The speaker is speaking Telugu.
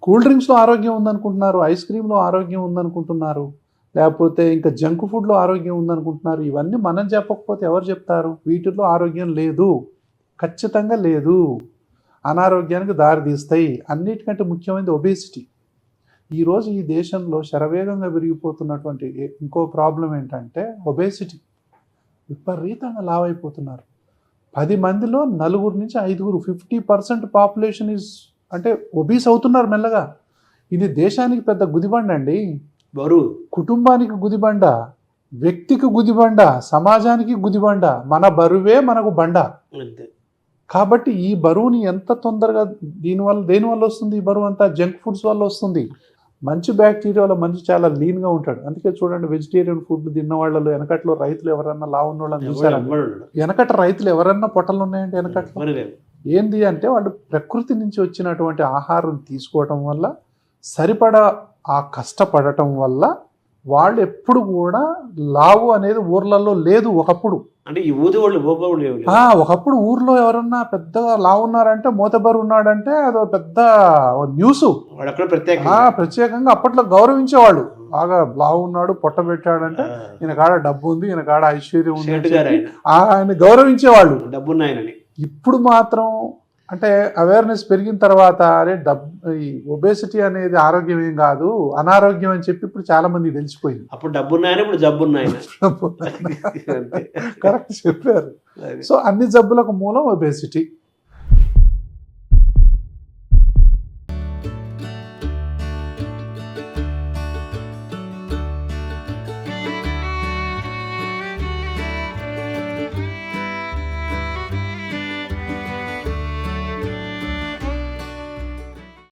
కూల్ డ్రింక్స్లో ఆరోగ్యం ఉందనుకుంటున్నారు, ఐస్ క్రీమ్లో ఆరోగ్యం ఉందనుకుంటున్నారు, లేకపోతే ఇంకా జంక్ ఫుడ్లో ఆరోగ్యం ఉందనుకుంటున్నారు. ఇవన్నీ మనం చెప్పకపోతే ఎవరు చెప్తారు? వీటిల్లో ఆరోగ్యం లేదు, ఖచ్చితంగా లేదు, అనారోగ్యానికి దారితీస్తాయి. అన్నిటికంటే ముఖ్యమైనది ఒబేసిటీ. ఈరోజు ఈ దేశంలో శరవేగంగా పెరిగిపోతున్నటువంటి ఇంకో ప్రాబ్లం ఏంటంటే ఒబేసిటీ. విపరీతంగా లావైపోతున్నారు. 10 మందిలో 4 నుంచి 5 50% పాపులేషన్ ఈజ్ అంటే ఒబీస్ అవుతున్నారు మెల్లగా. ఇది దేశానికి పెద్ద గుదిబండ అండి. బరువు కుటుంబానికి గుదిబండ, వ్యక్తికి గుదిబండ, సమాజానికి గుదిబండ. మన బరువే మనకు బండ. అంతే. కాబట్టి ఈ బరువుని ఎంత తొందరగా దేనివల్ల వస్తుంది? ఈ బరువు అంతా జంక్ ఫుడ్స్ వల్ల వస్తుంది. మంచి బ్యాక్టీరియా వల్ల మనిషి చాలా లీన్గా ఉంటాడు. అందుకే చూడండి, వెజిటేరియన్ ఫుడ్ తిన్న వాళ్ళలో వెనకట్లో రైతులు ఎవరన్నా లావు ఉన్న వాళ్ళని చూసారా? వెనకట రైతులు ఎవరన్నా పొట్టలు ఉన్నాయంటే వెనకట్లో ఏంది అంటే వాళ్ళు ప్రకృతి నుంచి వచ్చినటువంటి ఆహారం తీసుకోవటం వల్ల, సరిపడా ఆ కష్టపడటం వల్ల వాళ్ళు ఎప్పుడు కూడా లావు అనేది ఊర్లలో లేదు. ఒకప్పుడు అంటే ఈ ఊది వాళ్ళు ఒకప్పుడు ఊర్లో ఎవరన్నా పెద్దగా లావు ఉన్నారంటే, మోతబరు ఉన్నాడంటే అదో పెద్ద న్యూస్. ప్రత్యేకంగా అప్పట్లో గౌరవించేవాళ్ళు. బాగా లావు ఉన్నాడు, పొట్ట పెట్టాడంటే ఈయన కాడ డబ్బు ఉంది, ఈయన కాడ ఐశ్వర్యం ఉంది, ఆయన గౌరవించేవాళ్ళు. డబ్బున్నాయనని. ఇప్పుడు మాత్రం అంటే అవేర్నెస్ పెరిగిన తర్వాత అరే ఈ ఒబేసిటీ అనేది ఆరోగ్యం ఏం కాదు, అనారోగ్యం అని చెప్పి ఇప్పుడు చాలా మంది తెలిసిపోయింది. అప్పుడు డబ్బున్నాయని ఇప్పుడు జబ్బున్నాయి. కరెక్ట్ చెప్పారు. సో అన్ని జబ్బులకు మూలం ఒబేసిటీ.